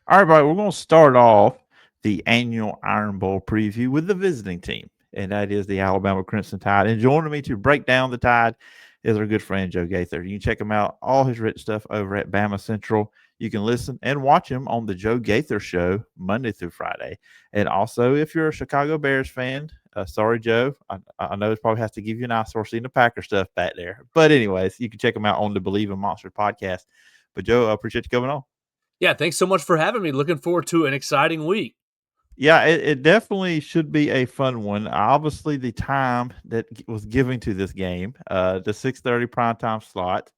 All right, everybody, we're going to start off the annual Iron Bowl preview with the visiting team, and that is the Alabama Crimson Tide. And joining me to break down the Tide is our good friend Joe Gaither. You can check him out, all his written stuff over at Bama Central. You can listen and watch him on the Joe Gaither Show Monday through Friday. And also, if you're a Chicago Bears fan, sorry, Joe, I know it probably has to give you an eyesore seeing the Packer stuff back there. But anyways, you can check him out on the Believe in Monsters podcast. But Joe, I appreciate you coming on. Yeah, thanks so much for having me. Looking forward to an exciting week. Yeah, it definitely should be a fun one. Obviously, the time that was given to this game, the 6:30 primetime slot,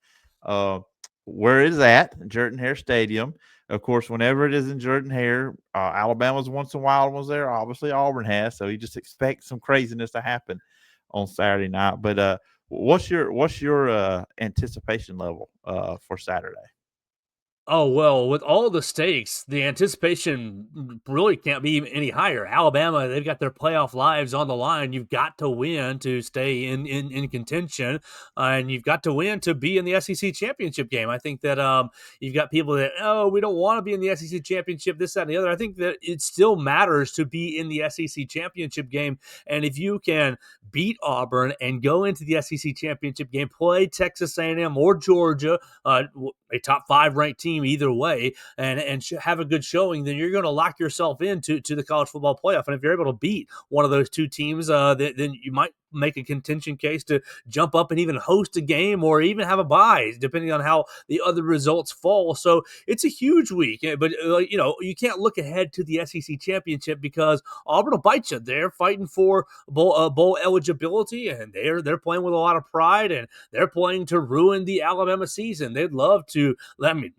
uh, where it is at Jordan Hare Stadium. Of course, whenever it is in Jordan Hare, Alabama's once in a while was there. Obviously, Auburn has, so you just expect some craziness to happen on Saturday night. But what's your anticipation level for Saturday? Oh, well, with all the stakes, the anticipation really can't be any higher. Alabama, they've got their playoff lives on the line. You've got to win to stay in contention, and you've got to win to be in the SEC championship game. I think that you've got people that, oh, we don't want to be in the SEC championship, this, that, and the other. I think that it still matters to be in the SEC championship game. And if you can beat Auburn and go into the SEC championship game, play Texas A&M or Georgia, a top 5 ranked team either way, and have a good showing, then you're going to lock yourself into the college football playoff. And if you're able to beat one of those two teams, then you might make a contention case to jump up and even host a game or even have a bye, depending on how the other results fall. So it's a huge week, but you can't look ahead to the SEC championship because Auburn will bite you. They're fighting for bowl eligibility, and they're playing with a lot of pride, and they're playing to ruin the Alabama season. They'd love to,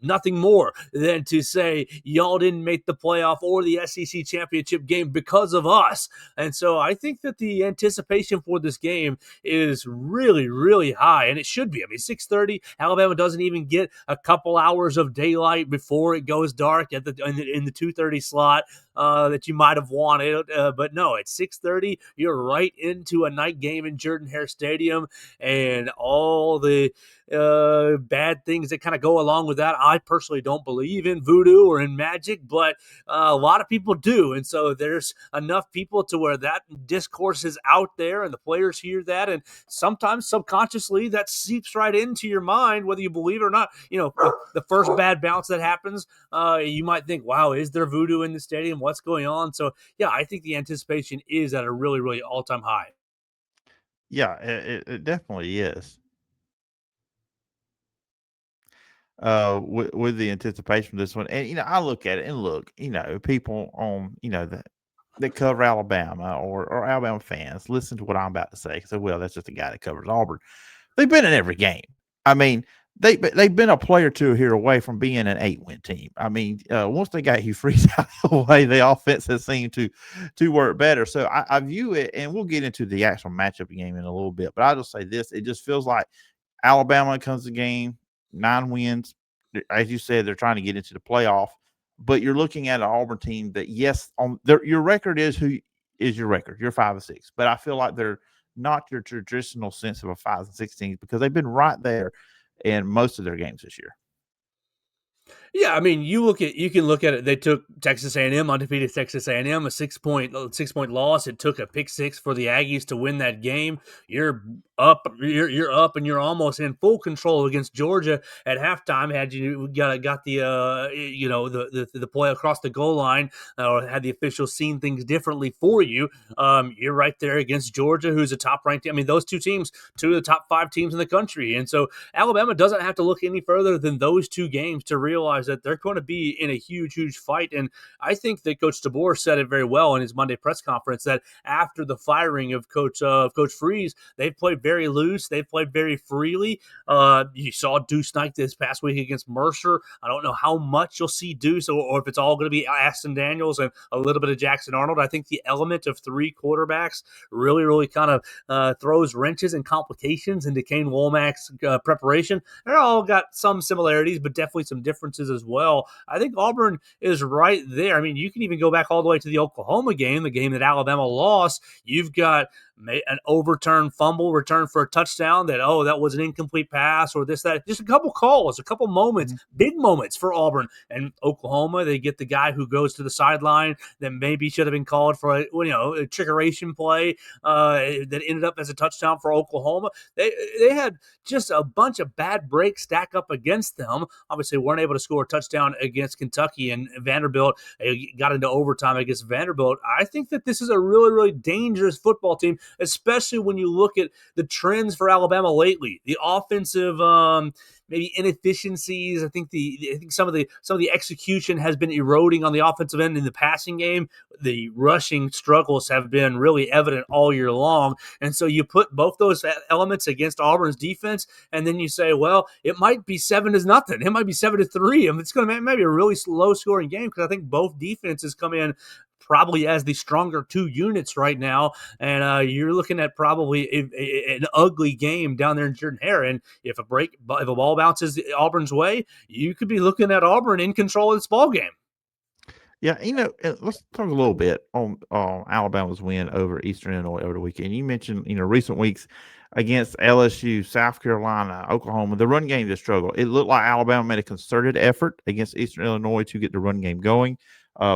nothing more than to say y'all didn't make the playoff or the SEC championship game because of us. And so I think that the anticipation for this game is really, really high, and it should be. I mean, 6:30. Alabama doesn't even get a couple hours of daylight before it goes dark in the 2:30 slot that you might have wanted, but no, at 6:30, you're right into a night game in Jordan Hare Stadium, and all the bad things that kind of go along with that. I personally don't believe in voodoo or in magic, but a lot of people do. And so there's enough people to where that discourse is out there and the players hear that. And sometimes subconsciously that seeps right into your mind, whether you believe it or not. The first bad bounce that happens, you might think, wow, is there voodoo in the stadium? What's going on? So, yeah, I think the anticipation is at a really, really all-time high. Yeah, it definitely is. With the anticipation of this one. And I look at it and look, people on that cover Alabama or Alabama fans listen to what I'm about to say. So, well, that's just a guy that covers Auburn. They've been in every game. I mean, they've been a player or two here away from being an 8-win team. I mean, once they got Hugh Freeze out of the way, the offense has seemed to work better. So I view it, and we'll get into the actual matchup game in a little bit. But I'll just say this: it just feels like Alabama comes to game 9 wins. As you said, they're trying to get into the playoff. But you're looking at an Auburn team that, yes, your record is who is your record. You're 5-6, but I feel like they're not your traditional sense of a 5-16 because they've been right there in most of their games this year. Yeah, I mean, you can look at it. They took Texas A&M, undefeated Texas A&M, a 6 point loss. It took a pick six for the Aggies to win that game. You're up, and you're almost in full control against Georgia at halftime. Had you got the the play across the goal line, or had the officials seen things differently for you, you're right there against Georgia, who's a top ranked. I mean, those two teams, two of the top 5 teams in the country, and so Alabama doesn't have to look any further than those two games to realize that they're going to be in a huge, huge fight. And I think that Coach DeBoer said it very well in his Monday press conference that after the firing of Coach Freeze, they've played very loose. They've played very freely. You saw Deuce Knight this past week against Mercer. I don't know how much you'll see Deuce or if it's all going to be Aston Daniels and a little bit of Jackson Arnold. I think the element of 3 quarterbacks really, really kind of throws wrenches and complications into Kane Womack's preparation. They're all got some similarities, but definitely some differences as well. I think Auburn is right there. I mean, you can even go back all the way to the Oklahoma game, the game that Alabama lost. You've got an overturned fumble return for a touchdown that, oh, that was an incomplete pass or this, that. Just a couple calls, a couple moments, Mhm. big moments for Auburn. And Oklahoma, they get the guy who goes to the sideline that maybe should have been called for a trickeration play that ended up as a touchdown for Oklahoma. They had just a bunch of bad breaks stack up against them. Obviously, weren't able to score a touchdown against Kentucky, and Vanderbilt got into overtime against Vanderbilt. I think that this is a really, really dangerous football team, especially when you look at the trends for Alabama lately. The offensive maybe inefficiencies. I think some of the execution has been eroding on the offensive end in the passing game. The rushing struggles have been really evident all year long. And so you put both those elements against Auburn's defense, and then you say, well, it might be 7-0. It might be 7-3. It's going to maybe a really low scoring game because I think both defenses come in probably as the stronger two units right now. And you're looking at probably an ugly game down there in Jordan Hare. And if a ball bounces Auburn's way, you could be looking at Auburn in control of this ball game. Yeah, let's talk a little bit on Alabama's win over Eastern Illinois over the weekend. You mentioned, recent weeks against LSU, South Carolina, Oklahoma, the run game just struggled. It looked like Alabama made a concerted effort against Eastern Illinois to get the run game going.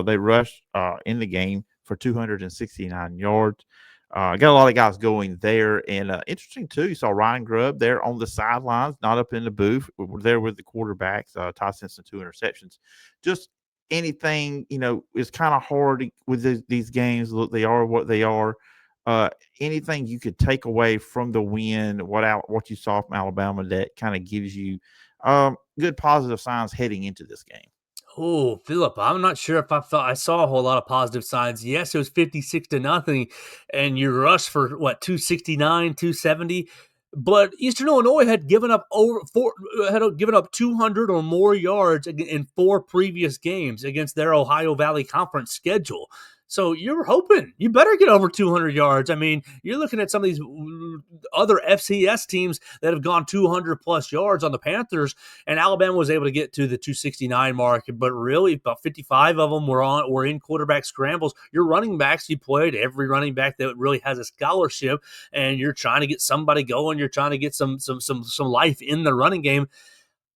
They rushed in the game for 269 yards. Got a lot of guys going there. And interesting, too, you saw Ryan Grubb there on the sidelines, not up in the booth, there with the quarterbacks, Ty Simpson, 2 interceptions. Just anything, is kind of hard with these games. Look, they are what they are. Anything you could take away from the win, what you saw from Alabama that kind of gives you good positive signs heading into this game? Oh, Philip, I'm not sure if I saw a whole lot of positive signs. Yes, it was 56-0, and you rushed for what, 269, 270. But Eastern Illinois had given up 200 or more yards in 4 previous games against their Ohio Valley Conference schedule. So you're hoping you better get over 200 yards. I mean, you're looking at some of these other FCS teams that have gone 200 plus yards on the Panthers, and Alabama was able to get to the 269 mark, but really about 55 of them were in quarterback scrambles. Your running backs, you played every running back that really has a scholarship, and you're trying to get somebody going. You're trying to get some life in the running game.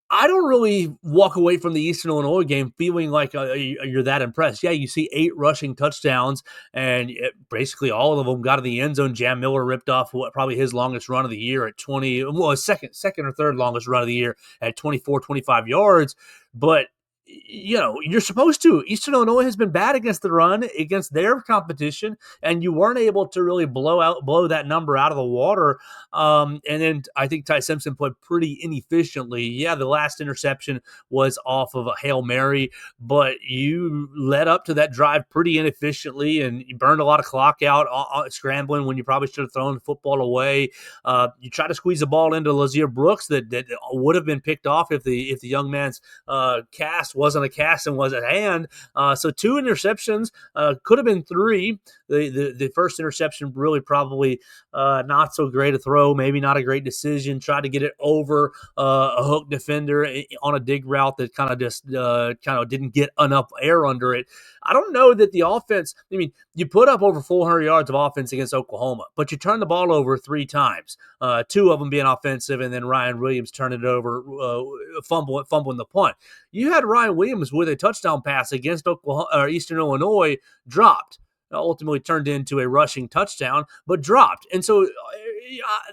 I don't really walk away from the Eastern Illinois game feeling like you're that impressed. Yeah, you see 8 rushing touchdowns, and basically all of them got in the end zone. Jam Miller ripped off probably his longest run of the year at 20, well, his second or third longest run of the year at 24, 25 yards. But you're supposed to. Eastern Illinois has been bad against the run, against their competition, and you weren't able to really blow that number out of the water. And then I think Ty Simpson played pretty inefficiently. Yeah, the last interception was off of a Hail Mary, but you led up to that drive pretty inefficiently, and you burned a lot of clock out scrambling when you probably should have thrown the football away. You try to squeeze the ball into Lazier Brooks that would have been picked off if the young man's cast wasn't a cast and was at hand. So 2 interceptions, could have been 3. The first interception really probably not so great a throw, maybe not a great decision. Tried to get it over a hook defender on a dig route that kind of didn't get enough air under it. I don't know that the offense, I mean, you put up over 400 yards of offense against Oklahoma, but you turned the ball over 3 times, 2 of them being offensive, and then Ryan Williams turning it over, fumbling the punt. You had Ryan Williams with a touchdown pass against Eastern Illinois dropped. Ultimately turned into a rushing touchdown, but dropped. And so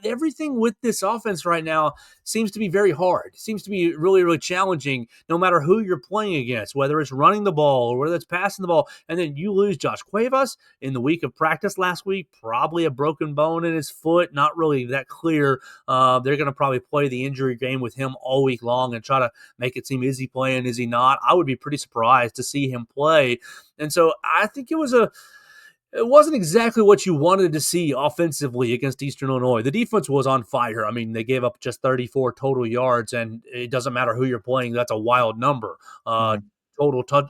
everything with this offense right now seems to be very hard. Seems to be really, really challenging no matter who you're playing against, whether it's running the ball or whether it's passing the ball. And then you lose Josh Cuevas in the week of practice last week, probably a broken bone in his foot, not really that clear. They're going to probably play the injury game with him all week long and try to make it seem, is he playing, is he not? I would be pretty surprised to see him play. And so I think it wasn't exactly what you wanted to see offensively against Eastern Illinois. The defense was on fire. I mean, they gave up just 34 total yards, and it doesn't matter who you're playing. That's a wild number. Mhm.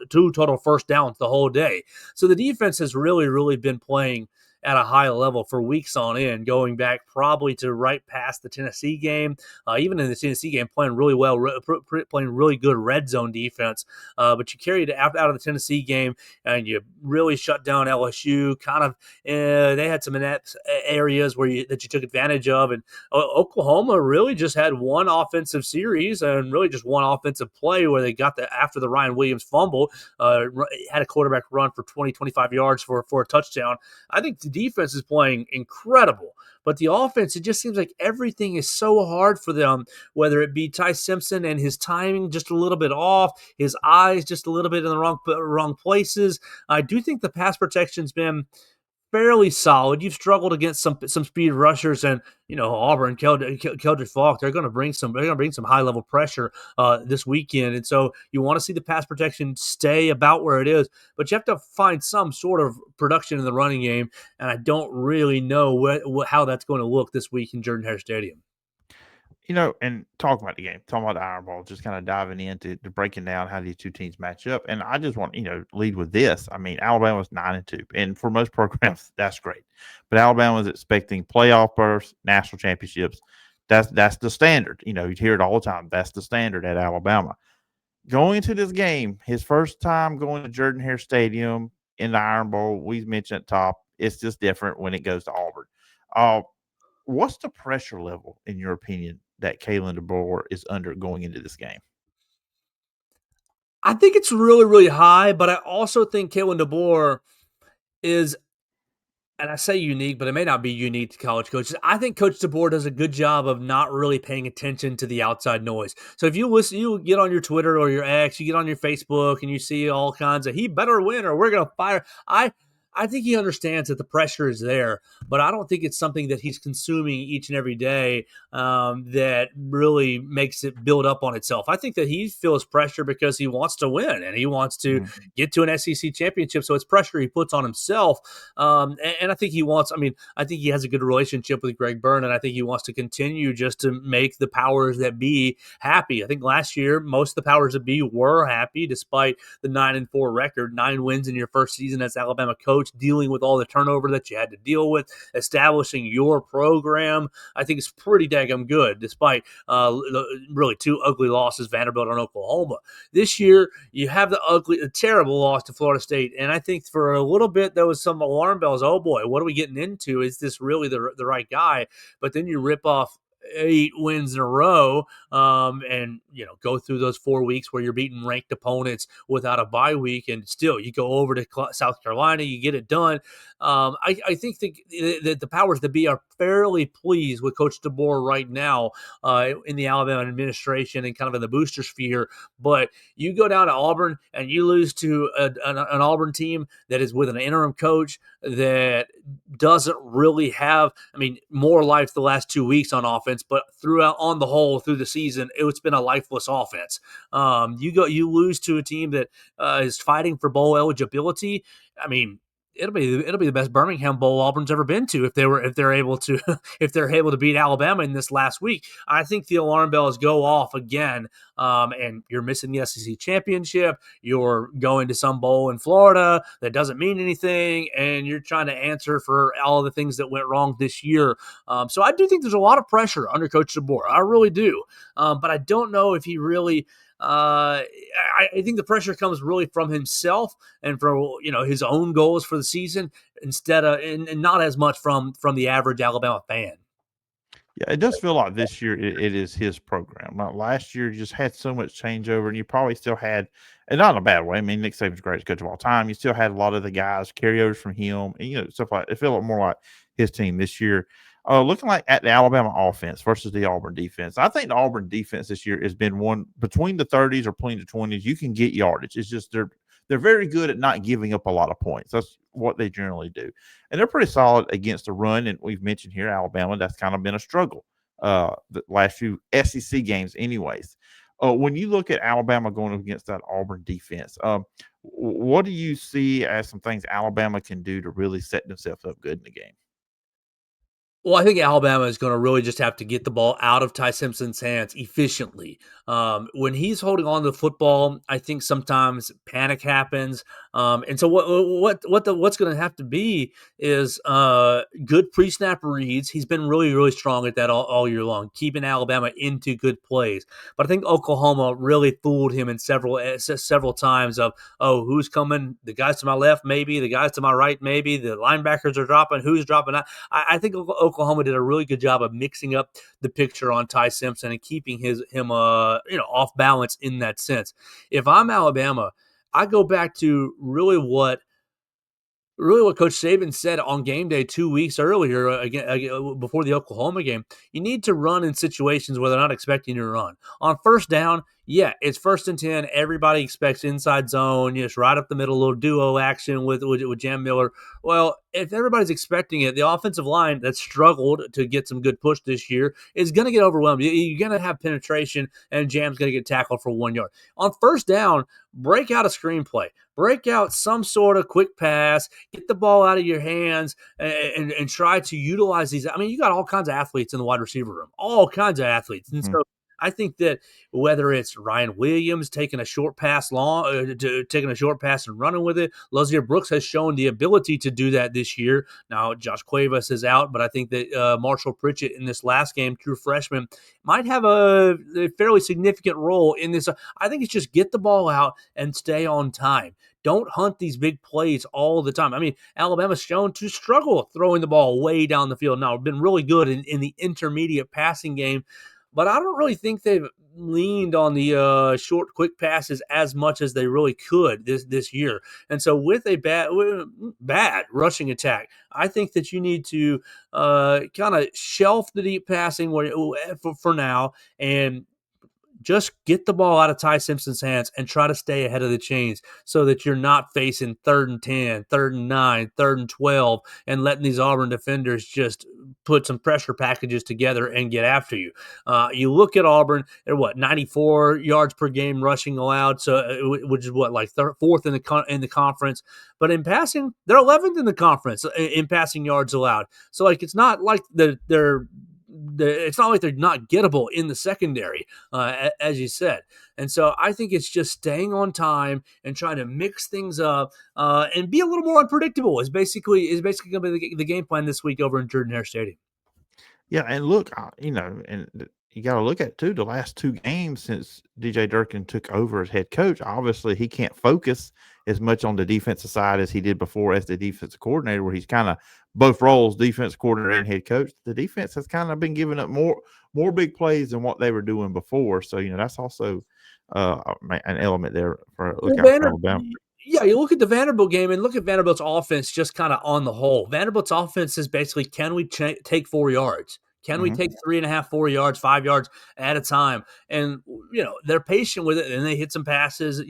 2 total first downs the whole day. So the defense has really, really been playing at a high level for weeks on end, going back probably to right past the Tennessee game. Even in the Tennessee game, playing really well, playing really good red zone defense. But you carried it out of the Tennessee game, and you really shut down LSU. Kind of, they had some inept areas that you took advantage of, and Oklahoma really just had one offensive series and really just one offensive play where they got after the Ryan Williams fumble, had a quarterback run for 20, 25 yards for a touchdown. I think the defense is playing incredible. But the offense, it just seems like everything is so hard for them, whether it be Ty Simpson and his timing just a little bit off, his eyes just a little bit in the wrong places. I do think the pass protection's been fairly solid. You've struggled against some speed rushers, and Auburn, Keldrick Falk. They're going to bring some high level pressure this weekend, and so you want to see the pass protection stay about where it is, but you have to find some sort of production in the running game, and I don't really know how that's going to look this week in Jordan Hare Stadium. And talking about the game, talking about the Iron Bowl, just kind of diving into to breaking down how these two teams match up. And I just want, lead with this. I mean, Alabama's 9-2. And for most programs, that's great. But Alabama's expecting playoff berths, national championships. That's the standard. You hear it all the time. That's the standard at Alabama. Going into this game, his first time going to Jordan Hare Stadium in the Iron Bowl, we mentioned at top, it's just different when it goes to Auburn. Uh, what's the pressure level, in your opinion, that Kalen DeBoer is under going into this game? I think it's really, really high, but I also think Kalen DeBoer is, and I say unique, but it may not be unique to college coaches. I think Coach DeBoer does a good job of not really paying attention to the outside noise. So if you get on your Twitter or your X, you get on your Facebook, and you see all kinds of "he better win" or "we're going to fire." I think he understands that the pressure is there, but I don't think it's something that he's consuming each and every day that really makes it build up on itself. I think that he feels pressure because he wants to win and he wants to Mhm. get to an SEC championship. So it's pressure he puts on himself. And I think I think he has a good relationship with Greg Byrne, and I think he wants to continue just to make the powers that be happy. I think last year, most of the powers that be were happy despite the 9-4 record, 9 wins in your first season as Alabama coach, dealing with all the turnover that you had to deal with, establishing your program. I think it's pretty daggum good, despite really two ugly losses, Vanderbilt and Oklahoma. This year, you have the terrible loss to Florida State, and I think for a little bit there was some alarm bells. Oh boy, what are we getting into? Is this really the right guy? But then you rip off 8 wins in a row, and go through those 4 weeks where you're beating ranked opponents without a bye week, and still you go over to South Carolina, you get it done. I think that the powers that be are fairly pleased with Coach DeBoer right now in the Alabama administration and kind of in the booster sphere. But you go down to Auburn and you lose to an Auburn team that is with an interim coach that doesn't really have, I mean, more life the last 2 weeks on offense, but throughout on the whole through the season, it's been a lifeless offense. You lose to a team that is fighting for bowl eligibility. I mean, it'll be the best Birmingham Bowl Auburn's ever been to if they're able to if they're able to beat Alabama in this last week. I think the alarm bells go off again, and you're missing the SEC championship. You're going to some bowl in Florida that doesn't mean anything, and you're trying to answer for all of the things that went wrong this year. So I do think there's a lot of pressure under Coach DeBoer. I really do, but I don't know if he really. I think the pressure comes really from himself and from his own goals for the season instead of and not as much from the average Alabama fan. Yeah, it does feel like this year it is his program. Like last year, you just had so much changeover, and you probably still had, and not in a bad way. I mean, Nick Saban's the greatest coach of all time. You still had a lot of the guys carryovers from him, and stuff like it felt more like his team this year. Looking like at the Alabama offense versus the Auburn defense, I think the Auburn defense this year has been one between the 30s or between the 20s. You can get yardage. It's just they're very good at not giving up a lot of points. That's what they generally do, and they're pretty solid against the run. And we've mentioned here Alabama, that's kind of been a struggle the last few SEC games, anyways. When you look at Alabama going up against that Auburn defense, what do you see as some things Alabama can do to really set themselves up good in the game? Well, I think Alabama is going to really just have to get the ball out of Ty Simpson's hands efficiently. When he's holding on to the football, I think sometimes panic happens. And so what's going to have to be is good pre-snap reads. He's been really strong at that all year long, keeping Alabama into good plays. But I think Oklahoma really fooled him in several times of, oh, who's coming? The guys to my left, maybe the guys to my right, maybe the linebackers are dropping. Who's dropping? I think Oklahoma did a really good job of mixing up the picture on Ty Simpson and keeping him off balance in that sense. If I'm Alabama, I go back to really what Coach Saban said on game day 2 weeks earlier, again, before the Oklahoma game. You need to run in situations where they're not expecting you to run. On first down, yeah, it's 1st and 10. Everybody expects inside zone, just right up the middle, little duo action with Jam Miller. Well, if everybody's expecting it, the offensive line that struggled to get some good push this year is going to get overwhelmed. You're going to have penetration, and Jam's going to get tackled for 1 yard. On first down, break out a screenplay. Break out some sort of quick pass, get the ball out of your hands, and try to utilize these. I mean, you got all kinds of athletes in the wide receiver room, all kinds of athletes. And so I think that whether it's Ryan Williams taking a short pass taking a short pass and running with it, Lazier Brooks has shown the ability to do that this year. Now, Josh Cuevas is out, but I think that Marshall Pritchett in this last game, true freshman, might have a fairly significant role in this. I think it's just get the ball out and stay on time. Don't hunt these big plays all the time. I mean, Alabama's shown to struggle throwing the ball way down the field. Now, been really good in the intermediate passing game, but I don't really think they've leaned on the short, quick passes as much as they really could this year. And so, with a bad rushing attack, I think that you need to kind of shelf the deep passing for now and just get the ball out of Ty Simpson's hands and try to stay ahead of the chains so that you're not facing 3rd and 10, 3rd and 9, 3rd and 12, and letting these Auburn defenders just put some pressure packages together and get after you. You look at Auburn, they're 94 yards per game rushing allowed, so which is fourth in the conference. But in passing, they're 11th in the conference in passing yards allowed. So it's not like it's not like they're not gettable in the secondary, as you said. And so I think it's just staying on time and trying to mix things up and be a little more unpredictable is basically going to be the game plan this week over in Jordan-Hare Stadium. Yeah, and look, and you got to look at too the last 2 games since DJ Durkin took over as head coach. Obviously, he can't focus as much on the defensive side as he did before as the defensive coordinator, where he's kind of both roles, defense coordinator and head coach. The defense has kind of been giving up more big plays than what they were doing before. So that's also an element there for look out for Alabama. Yeah, you look at the Vanderbilt game and look at Vanderbilt's offense just kind of on the whole. Vanderbilt's offense is basically, can we take 4 yards? Can we take 3.5, 4 yards, 5 yards at a time? And, they're patient with it, and they hit some passes,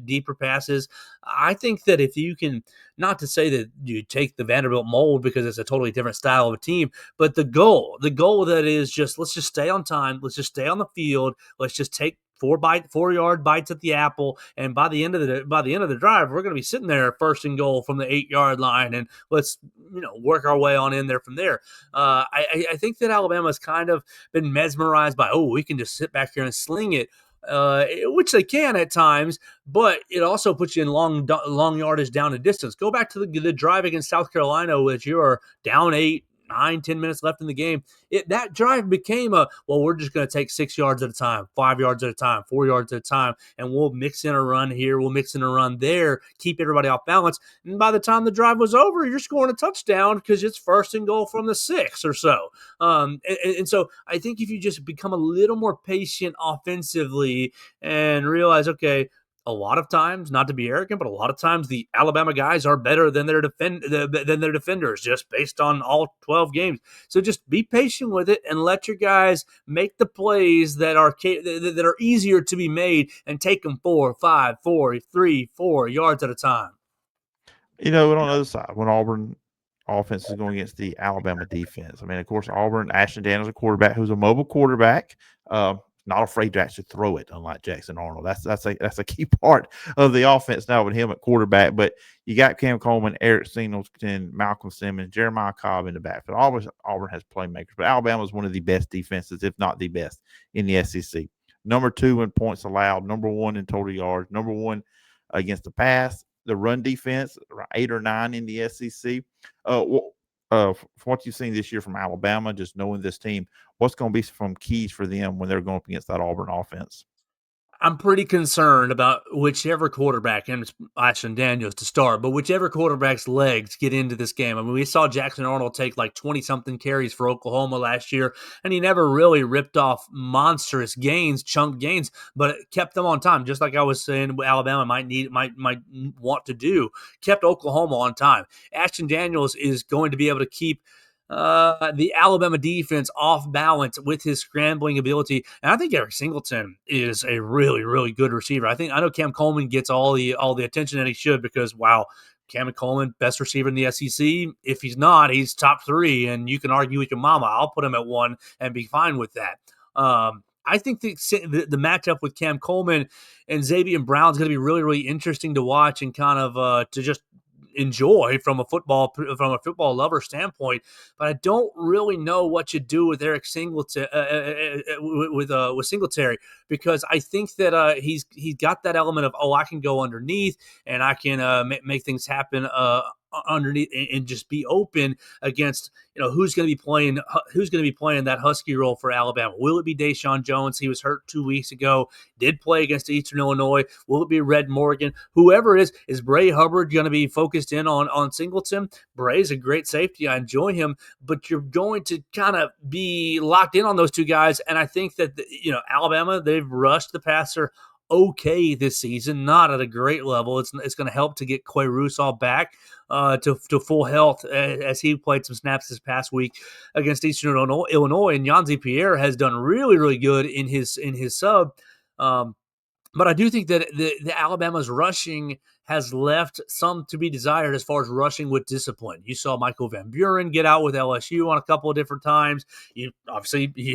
deeper passes. I think that if you can, not to say that you take the Vanderbilt mold because it's a totally different style of a team, but the goal that is just, let's just stay on time. Let's just stay on the field. Let's just take 4-yard bites at the apple, and by the end of the drive, we're going to be sitting there 1st and goal from the 8-yard line, and let's work our way on in there from there. I think that Alabama's kind of been mesmerized by, we can just sit back here and sling it. Which they can at times, but it also puts you in long yardage down and distance. Go back to the drive against South Carolina, which you are down 8, 9, 10 minutes left in the game. That drive became we're just going to take 6 yards at a time, 5 yards at a time, 4 yards at a time, and we'll mix in a run here, we'll mix in a run there, keep everybody off balance. And by the time the drive was over, you're scoring a touchdown because it's 1st and goal from the 6 or so. And so I think if you just become a little more patient offensively and realize, okay, a lot of times, not to be arrogant, but a lot of times the Alabama guys are better than their defenders, just based on all 12 games. So just be patient with it and let your guys make the plays that are easier to be made and take them 4, 5, 4, 3, 4 yards at a time. And on the other side, when Auburn offense is going against the Alabama defense, I mean, of course, Auburn, Ashton Daniels, a quarterback who's a mobile quarterback. not afraid to actually throw it, unlike Jackson Arnold. That's a key part of the offense now with him at quarterback. But you got Cam Coleman, Eric Singleton, Malcolm Simmons, Jeremiah Cobb in the backfield. Auburn has playmakers, but Alabama is one of the best defenses, if not the best, in the SEC. Number 2 in points allowed, number 1 in total yards, number 1 against the pass. The run defense, 8 or 9 in the SEC. For what you've seen this year from Alabama, just knowing this team, what's going to be some keys for them when they're going up against that Auburn offense? I'm pretty concerned about whichever quarterback, and it's Ashton Daniels to start, but whichever quarterback's legs get into this game. I mean, we saw Jackson Arnold take like 20-something carries for Oklahoma last year, and he never really ripped off monstrous gains, chunk gains, but it kept them on time, just like I was saying Alabama might want to do. Kept Oklahoma on time. Ashton Daniels is going to be able to keep the Alabama defense off balance with his scrambling ability. And I think Eric Singleton is a really, really good receiver. I know Cam Coleman gets all the attention that he should because, wow, Cam Coleman, best receiver in the SEC. If he's not, he's top 3, and you can argue with your mama. I'll put him at 1 and be fine with that. I think the matchup with Cam Coleman and Xavier Brown is going to be really, really interesting to watch and kind of to just enjoy from a football lover standpoint, but I don't really know what you do with Eric Singletary with Singletary, because I think that he's got that element of, I can go underneath and I can make things happen underneath and just be open against who's going to be playing that Husky role for Alabama. Will it be Deshaun Jones? He was hurt 2 weeks ago, did play against Eastern Illinois. Will it be Red Morgan? Whoever it is Bray Hubbard going to be focused in on Singleton? Bray's a great safety. I enjoy him, but you're going to kind of be locked in on those 2 guys. And I think that Alabama, they've rushed the passer okay this season, not at a great level. It's going to help to get Quay Russaw back to full health as he played some snaps this past week against Eastern Illinois. And Yanzi Pierre has done really, really good in his sub. But I do think that the Alabama's rushing has left some to be desired as far as rushing with discipline. You saw Michael Van Buren get out with LSU on a couple of different times. You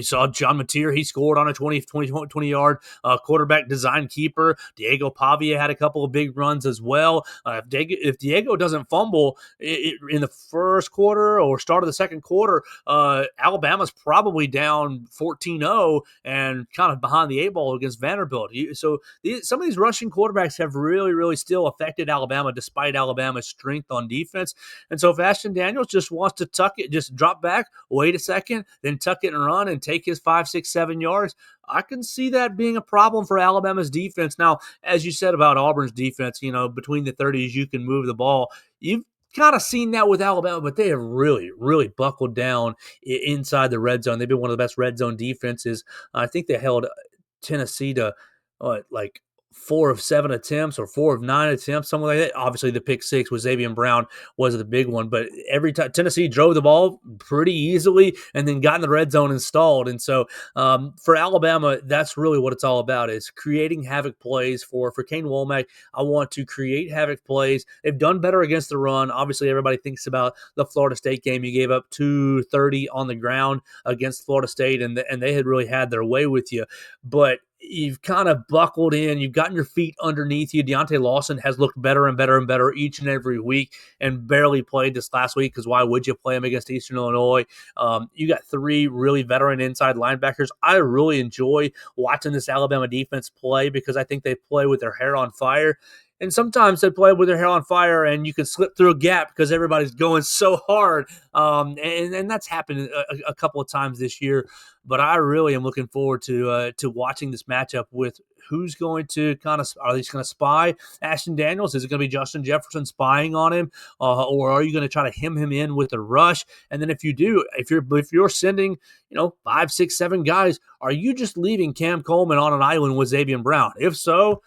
saw John Mateer. He scored on a 20-yard quarterback design keeper. Diego Pavia had a couple of big runs as well. If Diego doesn't fumble in the first quarter or start of the second quarter, Alabama's probably down 14-0 and kind of behind the 8 ball against Vanderbilt. So some of these rushing quarterbacks have really, really still affected Alabama despite Alabama's strength on defense. And so if Ashton Daniels just wants to tuck it, just drop back, wait a second, then tuck it and run and take his 5, 6, 7 yards, I can see that being a problem for Alabama's defense. Now, as you said about Auburn's defense, between the 30s, you can move the ball. You've kind of seen that with Alabama, but they have really, really buckled down inside the red zone. They've been one of the best red zone defenses. I think they held Tennessee to like 4 of 7 attempts or 4 of 9 attempts, something like that. Obviously, the pick 6 with Xavier Brown was the big one, but every time Tennessee drove the ball pretty easily and then got in the red zone and stalled. And so for Alabama, that's really what it's all about, is creating havoc plays for Kane Womack. I want to create havoc plays. They've done better against the run. Obviously, everybody thinks about the Florida State game. You gave up 230 on the ground against Florida State, and they had really had their way with you. But you've kind of buckled in. You've gotten your feet underneath you. Deontay Lawson has looked better and better and better each and every week and barely played this last week because why would you play him against Eastern Illinois? You got 3 really veteran inside linebackers. I really enjoy watching this Alabama defense play because I think they play with their hair on fire. And sometimes they play with their hair on fire and you can slip through a gap because everybody's going so hard. And that's happened a couple of times this year. But I really am looking forward to watching this matchup with who's going to are they just going to spy Ashton Daniels? Is it going to be Justin Jefferson spying on him? Or are you going to try to hem him in with a rush? And then if you do, if you're sending, 5, 6, 7 guys, are you just leaving Cam Coleman on an island with Xavier Brown? If so,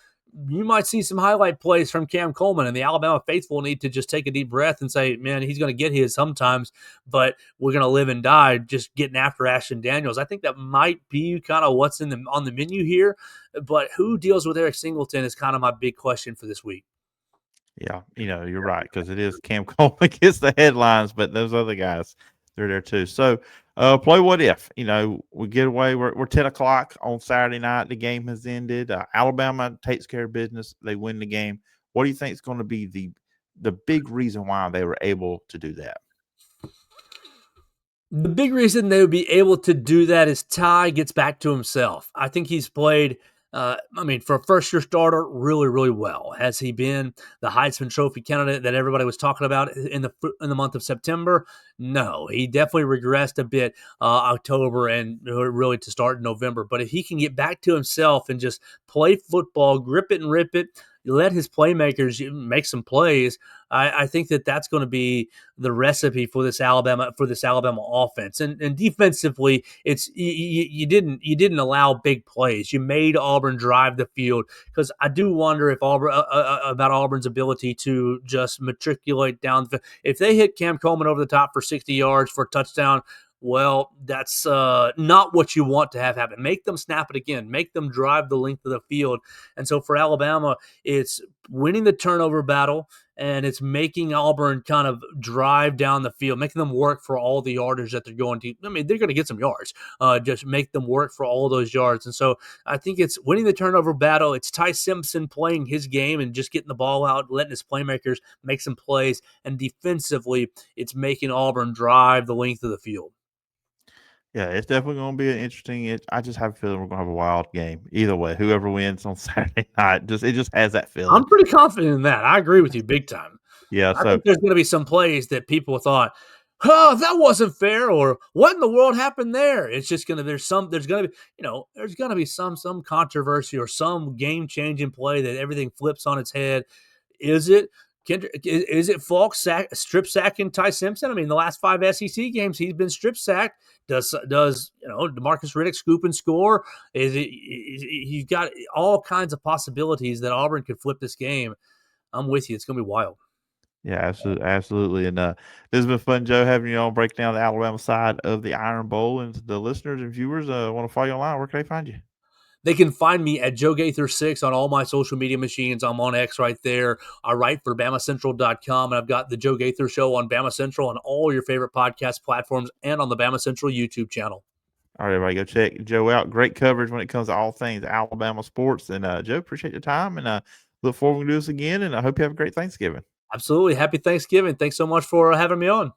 you might see some highlight plays from Cam Coleman, and the Alabama faithful need to just take a deep breath and say, man, he's going to get his sometimes, but we're going to live and die just getting after Ashton Daniels. I think that might be kind of what's on the menu here, but who deals with Eric Singleton is kind of my big question for this week. Yeah, you're right, because it is Cam Coleman gets the headlines, but those other guys, they're there too. So Play what if we get away. We're 10 o'clock on Saturday night. The game has ended. Alabama takes care of business. They win the game. What do you think is going to be the big reason why they were able to do that? The big reason they would be able to do that is Ty gets back to himself. I think he's played, for a first year starter, really, really well. Has he been the Heisman Trophy candidate that everybody was talking about in the month of September? No, he definitely regressed a bit October and really to start in November. But if he can get back to himself and just play football, grip it and rip it, let his playmakers make some plays. I think that's going to be the recipe for this Alabama offense. And defensively, it's you didn't allow big plays. You made Auburn drive the field, because I do wonder if Auburn about Auburn's ability to just matriculate down. If they hit Cam Coleman over the top for 60 yards for a touchdown, well, that's not what you want to have happen. Make them snap it again. Make them drive the length of the field. And so for Alabama, it's winning the turnover battle, and it's making Auburn kind of drive down the field, making them work for all the yardage that they're going to. I mean, they're going to get some yards. Just make them work for all those yards. And so I think it's winning the turnover battle. It's Ty Simpson playing his game and just getting the ball out, letting his playmakers make some plays. And defensively, it's making Auburn drive the length of the field. Yeah, it's definitely going to be an interesting. I just have a feeling we're going to have a wild game either way. Whoever wins on Saturday night, it just has that feeling. I'm pretty confident in that. I agree with you big time. Yeah, I so think there's going to be some plays that people thought, "Oh, that wasn't fair," or "What in the world happened there?" It's just going to there's going to be there's going to be some controversy or some game changing play that everything flips on its head. Is it? Is it Falk strip sacking Ty Simpson? I mean, the last 5 SEC games he's been strip sacked. Does DeMarcus Riddick scoop and score? He's got all kinds of possibilities that Auburn could flip this game. I'm with you. It's going to be wild. yeah, absolutely, absolutely. And this has been fun, Joe, having you on break down the Alabama side of the Iron Bowl. And the listeners and viewers want to follow you online. Where can they find you? They can find me at Joe Gaither6 on all my social media machines. I'm on X right there. I write for BamaCentral.com, and I've got the Joe Gaither Show on Bama Central and all your favorite podcast platforms and on the Bama Central YouTube channel. All right, everybody, go check Joe out. Great coverage when it comes to all things Alabama sports. And Joe, appreciate your time, and look forward to do this again. And I hope you have a great Thanksgiving. Absolutely. Happy Thanksgiving. Thanks so much for having me on.